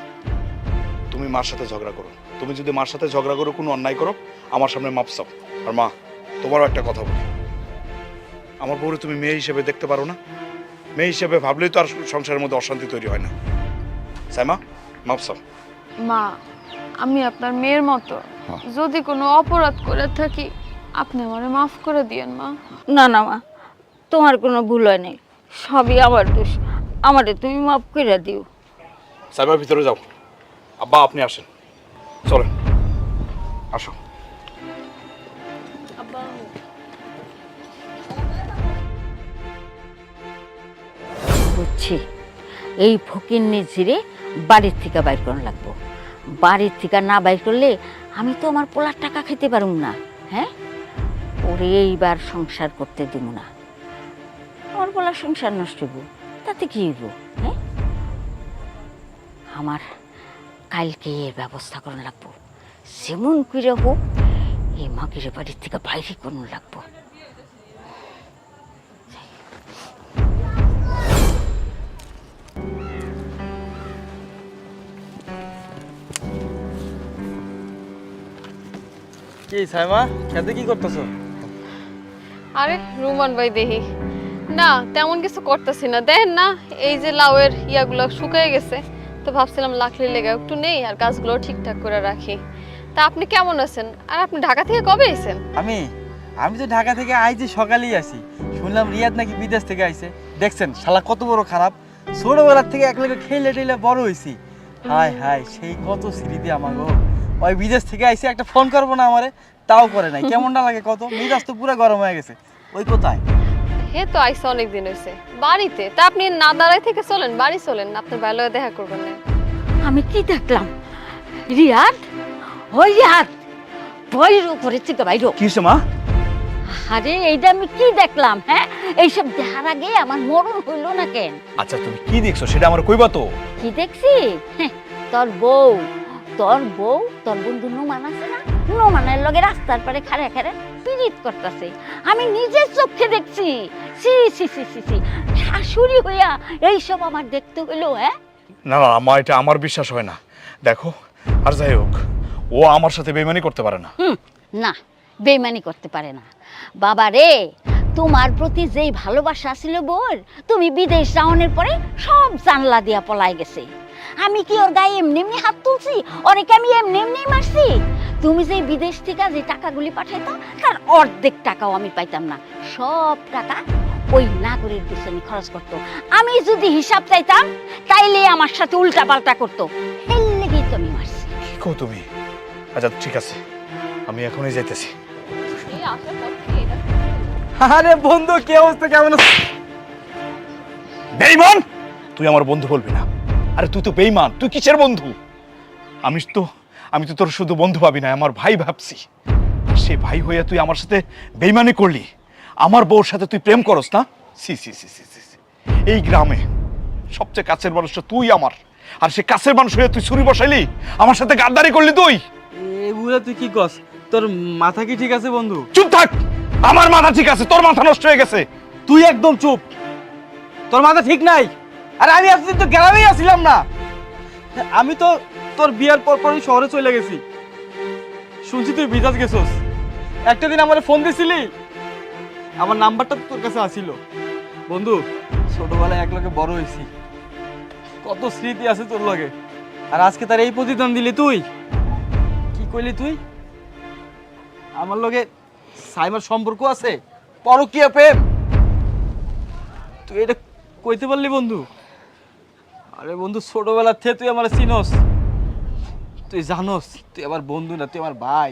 তুমি মার সাথে ঝগড়া করো। তুমি যদি মার সাথে ঝগড়া করো, কোনো অন্যায় করো, আমার সামনে মাপ চাও। আর মা তোমারও একটা কথা বলি, আমার বউরে তুমি মেয়ে হিসেবে দেখতে পারো না? মেয়ে হিসেবে ভাবলেই তো আর সংসারের মধ্যে অশান্তি তৈরি হয় না। সাইমা মাপ চাও। মা, আমি আপনার মেয়ের মতো, যদি কোনো অপরাধ করে থাকি আপনি আমারে মাফ করে দিয়েন মা। না না মা, তোমার কোনো ভুল হয় নাই, সবই আমার দোষ, আমারে তুমি মাফ করে দিও। সাইমা ভিতরে যাও। আব্বা আপনি আসেন, চলেন আসো। বুঝছি, এই ফকিন্নি ঝিরে বাড়ির থেকে বাইর করা লাগবো। বাড়ির থেকে না বাইর করলে আমি তো আমার পোলার টাকা খেতে পারুম না। হ্যাঁ, ওরে এইবার সংসার করতে দিব না। আমার পোলার সংসার নষ্ট হইব, তাতে কি হইব? হ্যাঁ, আমার কালকে এর ব্যবস্থা করা লাগবো। যেমন করে হোক এই মাগিরে বাড়ির থেকে বাইরে করানো লাগবো। কি সাইমা, খেতে কি করতেছো? আরে রুমান ভাই দেখি না, তেমন কিছু করতেছি না। দেখেন না এই যে লাউয়ের ইয়াগুলো শুকিয়ে গেছে, তো ভাবছিলাম লাকড়ি লেগে একটু নেই আর গাছগুলো ঠিকঠাক করে রাখি। তা আপনি কেমন আছেন? আর আপনি ঢাকা থেকে কবে এসেছেন? আমি তো ঢাকা থেকে আইছি, সকালেই আসি। শুনলাম রিয়াদ নাকি বিদেশ থেকে আইছে। দেখছেন শালা কত বড় খারাপ, ছোটবেলার থেকে একলগে খেলে টেলে বড় হয়েছি। হায় হায়, সেই কত স্মৃতি আমার গো। ওই বিদেশ থেকে আইছে, একটা ফোন করবো না আমারে, তাও করে নাই। কেমনটা লাগে কত, মেজাজ তো পুরো গরম হয়ে গেছে। ওই কোথায়? হে তো আইসা অনেকদিন হয়েছে বাড়িতে। তা আপনি না দাঁড়াই থেকে চলেন, বাড়ি চলেন, আপনার ভালো দেখা করবেন না। আমি কি দেখলাম? রিয়াদ, ওই রিয়াদ, বইর উপরে থেকে বাইর। কি মা? আরে এইটা আমি কি দেখলাম? হ্যাঁ, এইসব দেখার আগে আমার মরণ হইল না কেন? আচ্ছা তুমি কি দেখছো সেটা আমার কইবা তো। কি দেখছি? হ্যাঁ, তোর বউ, তোর বন্ধু নোমান আছে না, নোমানের লগে রাস্তার পারে খাড়ে খাড়ে পিরিত করতেছে। আমি নিজের চোখে দেখছি। সি সি সি সি সি, শাশুড়ি হইয়া এইসব আমার দেখতে হইলো? হ্যাঁ না না মা, এটা আমার বিশ্বাস হয় না। দেখো, আর যাই হোক, ও আমার সাথে বেইমানি করতে পারে না। না, বেইমানি করতে পারে না। বাবা রে, তোমার প্রতি যেই ভালোবাসা ছিল বোর, তুমি বিদেশ যাওয়ার পরে সব জানলা দিয়া পলাই গেছে। আমি কি ওর গায়ে এমনি এমনি হাত তুলছি? ওরে কি আমি এমনি এমনি মারছি? তুমি যে বিদেশ থেকে যে টাকাগুলি পাঠাইতো, তার অর্ধেক টাকাও আমি পাইতাম না। সব টাকা ওই নাগরের পিছনে খরচ করতো। আমি যদি হিসাব চাইতাম, তাইলে আমার সাথে উল্টা পাল্টা করতো। এই লেগেই তো আমি মারছি। কি কও তুমি? আচ্ছা ঠিক আছে, আমি এখনই যাইতেছি। এই আসার পর থেকে এটা আরে বন্ধু, কি অবস্থা, কেমন আছিস? বেঈমান, তুই আমার বন্ধু বলবি না। আরে তুই তো বেঈমান, তুই কিসের বন্ধু? আমি তো তোর শুধু বন্ধু ভাবি না, আমার ভাই ভাবছি। আর সে ভাই হইয়া তুই আমার সাথে বেঈমানি করলি, আমার বউর সাথে তুই প্রেম করস না? সি সি সি সি সি। এই গ্রামে সবচেয়ে কাছের মানুষটা তুই আমার, আর সে কাছের মানুষ হয়ে তুই ছুরি বসাইলি, আমার সাথে গাদ্দারি করলি তুই। এগুলা তুই কি কস? তোর মাথা কি ঠিক আছে বন্ধু? চুপ থাক। আমার মাথা ঠিক আছে, তোর মাথা নষ্ট হয়ে গেছে। তুই একদম চুপ, তোর মাথা ঠিক নাই। আরে আমি এতদিন তো গ্রামেই আসছিলাম না, আমি তো তোর বিয়ার পর পরই শহরে চলে গেছি। শুনছি তুই বিদেশ গেছস। একটা দিন আমার ফোন দিছিলি, আমার নাম্বারটা তোর কাছে আসিল। বন্ধু, ছোটবেলায় একলগে বড় হয়েছি, কত স্মৃতি আছে তোর লগে। আর আজকে তার এই প্রতিদান দিলি তুই। কি কইলি তুই? আমার লগে সাইমার সম্পর্ক আছে, পরকীয়া প্রেম? তুই এটা কইতে পারলি বন্ধু? আরে বন্ধু, ছোটবেলার থেকে তুই আমার চিনস, তুই জানোস তুই আমার বন্ধু না, তুই আমার ভাই।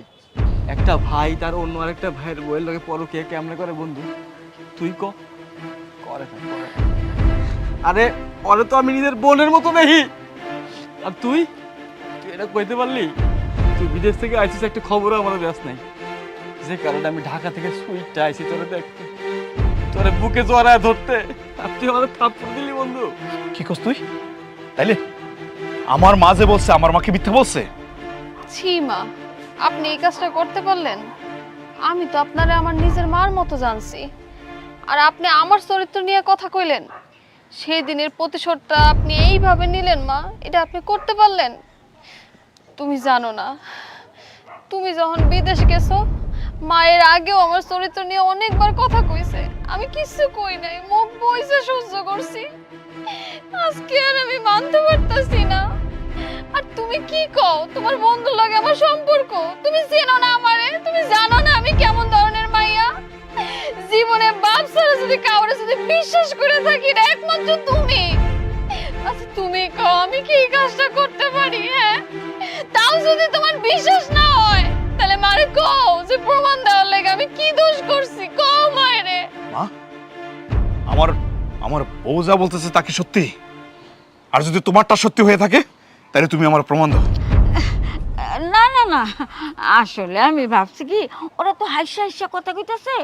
একটা ভাই তার অন্য আরেকটা ভাইয়ের বইয়ের লগে পরকীয়া কেমনে করে বন্ধু? তুই করে না। আরে ওরে তো আমি নিজের বোনের মতো দেখি, আর তুই তুই এটা কইতে পারলি? তুই বিদেশ থেকে আইছিস, একটা খবরও আমাদের ব্যাস নাই, যে কারণে আমি ঢাকা থেকে সুইটটা আইছি তোরে দেখতে, তোরে বুকে জড়ায় ধরতে, আর তুই আমাদের থাপ্পড় দিলি বন্ধু। কি করছ তুই? তাইলে আমার মা যে বলছে, আমার মাকে মিথ্যা বলছে? ছি মা, আপনি এই কাজটা করতে পারলেন? আমি তো আপনারে আমার নিজের মার মতো জানছি, আর আপনি আমার চরিত্র নিয়ে কথা কইলেন। সেই দিনের প্রতিশোধটা আপনি এইভাবে নিলেন মা, এটা আপনি করতে পারলেন? তুমি জানো না, তুমি যখন বিদেশ গেছো, মায়ের আগেও আমার চরিত্র নিয়ে অনেকবার কথা কইছে, আমি কিছু কই নাই, মুখ বইছে সহ্য করছি। আজকে আর আমি মানতে পারতাছি না। আর তুমি কি কও, তোমার বন্ধুর লগে আমার সম্পর্ক? তুমি চেনো না আমারে, তুমি জানো না আমি কেমন ধরনের মাইয়া। জীবনে বাপ ছাড়া যদি কাউরে যদি বিশ্বাস করে থাকি না, একমাত্র তুমি। আচ্ছা তুমি কও, আমি কি এই কাজটা করতে পারি? হ্যাঁ, তাও যদি তোমার বিশ্বাস না হয়, তাহলে মারে কও যে প্রমাণ দেওয়ার লাগে আমি কি দোষ করছি, কও মায়েরে। মা, আমার বউ যা বলতেছে তা কি সত্যি? আর যদি তোমারটা সত্যি হয়ে থাকে, তাহলে তুমি আমার প্রমাণ দাও। না না না, আসলে আমি ভাবছি কি ওরা তো হাইসা হাইসা কথা কইতাছে,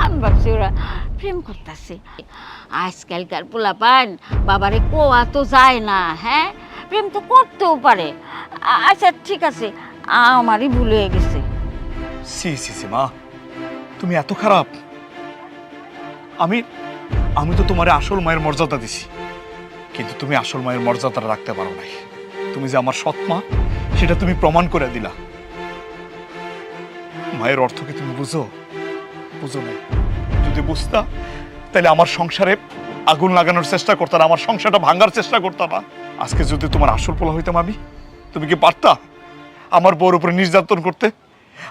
আমি ভাবছি ওরা প্রেম করতেছে। আজকালকার পোলাপান বাবারে কোয়া তো যায় না, হ্যাঁ প্রেম তো করতেও পারে। আচ্ছা ঠিক আছে, আমারই ভুল হয়ে গেছে। সি সি সি মা, তুমি এত খারাপ? আমি তো তোমার আসল মায়ের মর্যাদা দিছি, কিন্তু তুমি আসল মায়ের মর্যাদাটা রাখতে পারো নাই। তুমি যে আমার সৎ মা, সেটা তুমি প্রমাণ করে দিলা। মায়ের অর্থ কি তুমি বুঝো নাই? যদি বুঝতা, তাহলে আমার সংসারে আগুন লাগানোর চেষ্টা করতাম, আমার সংসারটা ভাঙার চেষ্টা করতাম না। আজকে যদি তোমার আসল পোলা হইতাম আমি, তুমি কি পারতা আমার বউর উপরে নির্যাতন করতে,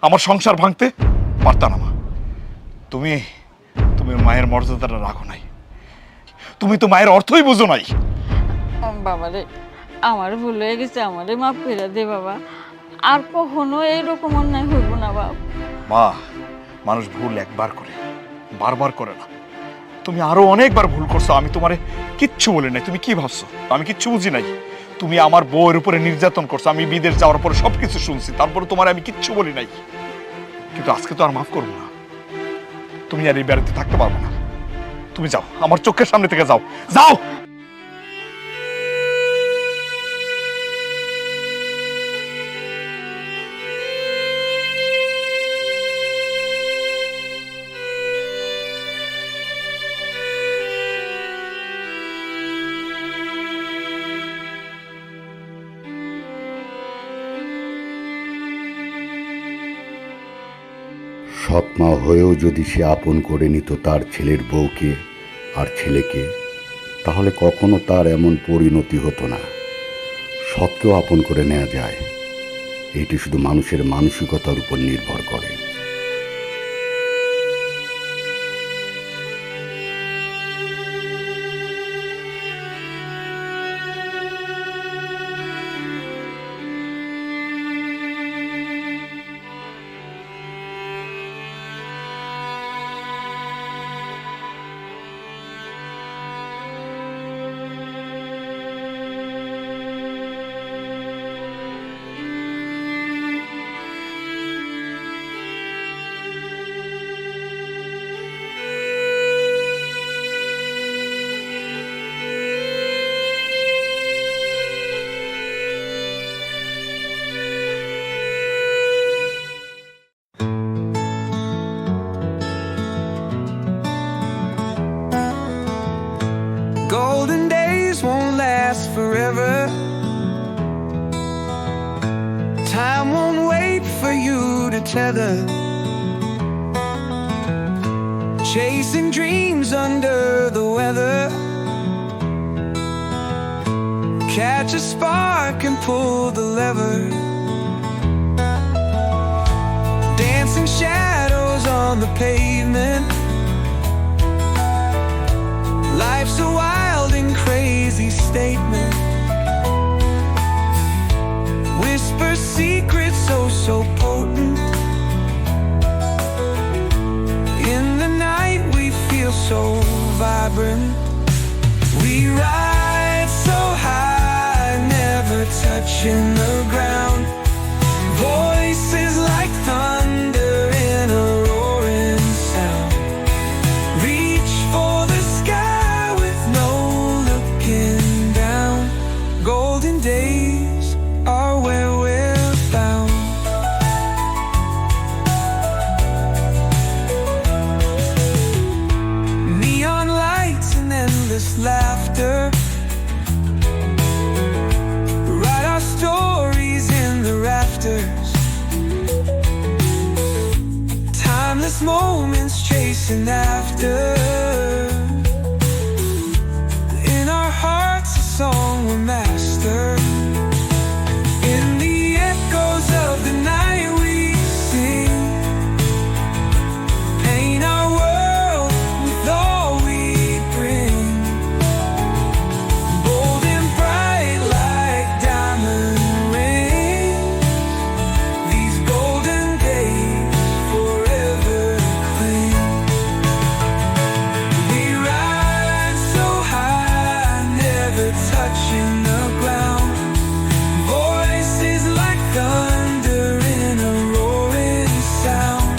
আমার সংসার ভাঙতে? পারতা না মা। তুমি মায়ের মর্যাদাটা রাখো নাই, তুমি তো মায়ের অর্থই বুঝো নাই। বাবারে, আমার ভুল হয়ে গেছে, আমারে মাফ করে দে বাবা, আর কখনো এইরকম অন্যায় হইব না বাবা। মা, মানুষ ভুল একবার করে, বারবার করে না। তুমি আরো অনেকবার ভুল করছো, আমি তোমারে কিচ্ছু বলি নাই। তুমি কি ভাবছো আমি কিচ্ছু বুঝি নাই? তুমি আমার বউয়ের উপরে নির্যাতন করছো, আমি বিদেশ যাওয়ার পরে সবকিছু শুনছি, তারপরে তোমার আমি কিচ্ছু বলি নাই। কিন্তু আজকে তো আর মাফ করবো না, তুমি আর এই বাড়িতে থাকতে পারবো না। তুমি যাও, আমার চোখের সামনে থেকে যাও, যাও। সৎ মা হয়েও যদি সে আপন করে নিত তার ছেলের বউকে আর ছেলেকে, তাহলে কখনো তার এমন পরিণতি হতো না। সৎকেও আপন করে নেওয়া যায়, এটি শুধু মানুষের মানসিকতার উপর নির্ভর করে। Golden days won't last forever. Time won't wait for you to tether. Chasing dreams under the weather. Catch a spark and pull the lever. Dancing shadows on the pavement. Life's a wild and crazy statement. Whisper secrets so potent. In the night we feel so vibrant. We ride so high, never touch touching the ground. Voices like thunder in a roaring sound. Reach for the sky with no looking down. Golden days are where we're bound. Neon lights and endless laughter. Write our stories in the rafters. Timeless moments chasing after. In our hearts a song we master. In the echoes of the night we sing. Paint our world with all we bring. Bold and bright like diamond rings. These golden days forever cling. We ride so high, never touching the ground. Voices like thunder in a roaring sound.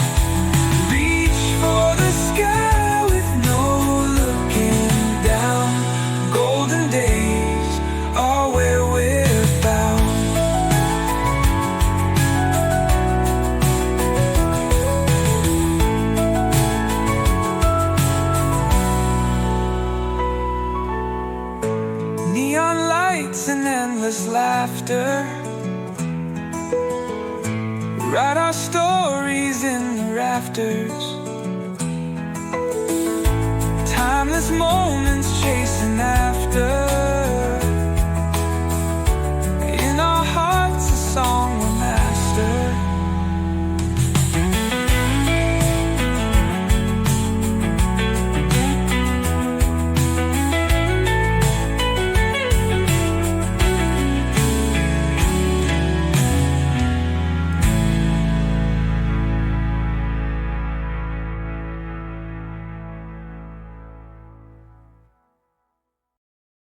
Reach for the sky with no looking down. Golden days are where we're bound. Neon lights and endless laughter. Write our stories in the rafters. Timeless moments